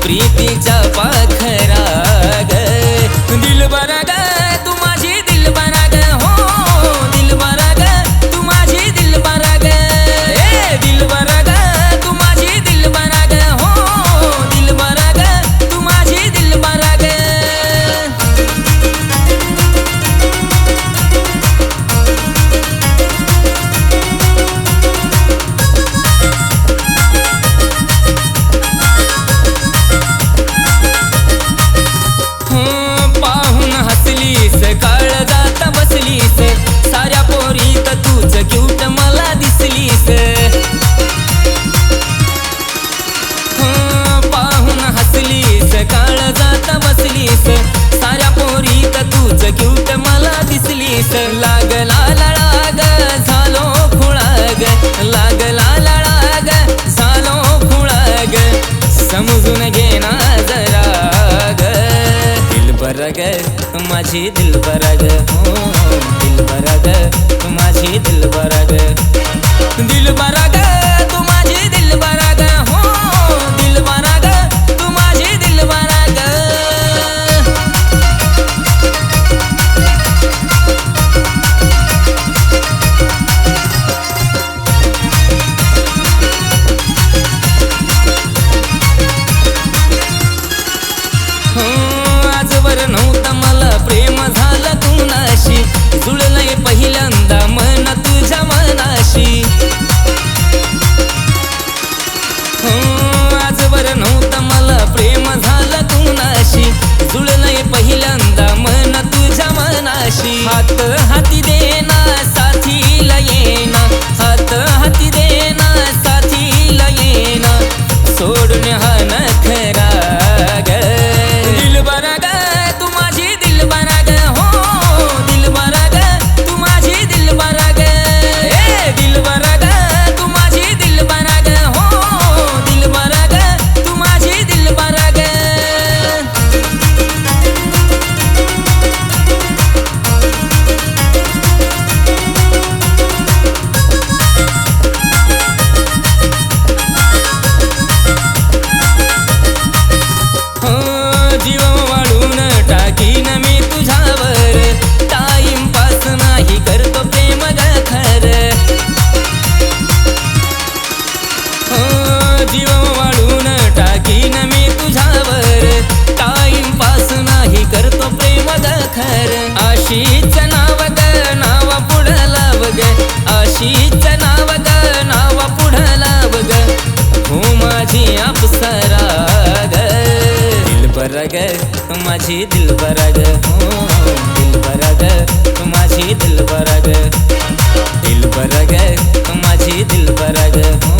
प्रीतीचा पाखरा ग दिलबरा ग तू माझी दिलबरा ग हो दिलबरा ग तू माझी दिलबरा ग दिलबरा ग तू माझी दिलबरा ग हो दिलबरा ग तू माझी दिलबरा ग काळजात बसलीस साऱ्या पोरीत तूच क्यूट मला दिसलीस पाहून हसलीस काळजात बसलीस साऱ्या पोरीत तूच क्यूट मला दिसलीस लागला लळाग झालो खुळाग लागला लळाग झालो खुळाग समजून घे ना जरा ग दिलबरा ग माझी दिलबरा ग हो दिलबरा ग तू माझी दिलबरा ग दिलबरा ग तू माझी दिलबरा ग हो दिलबरा ग तू माझी दिलबरा ग आजवर नव्हतं मला प्रेम झालं कुणाशी जुळलंय पहिल्यांदा मन तुझ्या मनाशी आजवर नव्हतं मला प्रेम झालं कुणाशी जुळलंय पहिल्यांदा मन तुझ्या मनाशी हात हाती देना साथीला येना हात हाती देना साथीला येना सोडून हा नखरा ग दिलबरा ग तू माझी दिलबरा ग हो दिलबरा ग तू माझी दिलबरा ग दिलबरा ग तू माझी दिलबरा ग हो दिलबरा ग तू माझी दिलबरा ग जीव वाळून टाकीन मी तुझ्यावर टाइमपास नाही करतो प्रेम ग खर जीव वाळून टाकीन मी तुझ्यावर टाइमपास नाही करतो प्रेम ग खर आशीच नाव ग नाव पुढं लाव ग आशीच नाव ग नाव पुढं लाव ग हो माझी अप्सरा ग दिलबरा ग तू माझी दिलबरा ग हो दिलबरा ग तू माझी दिलबरा ग दिलबरा ग तू माझी दिलबरा ग हो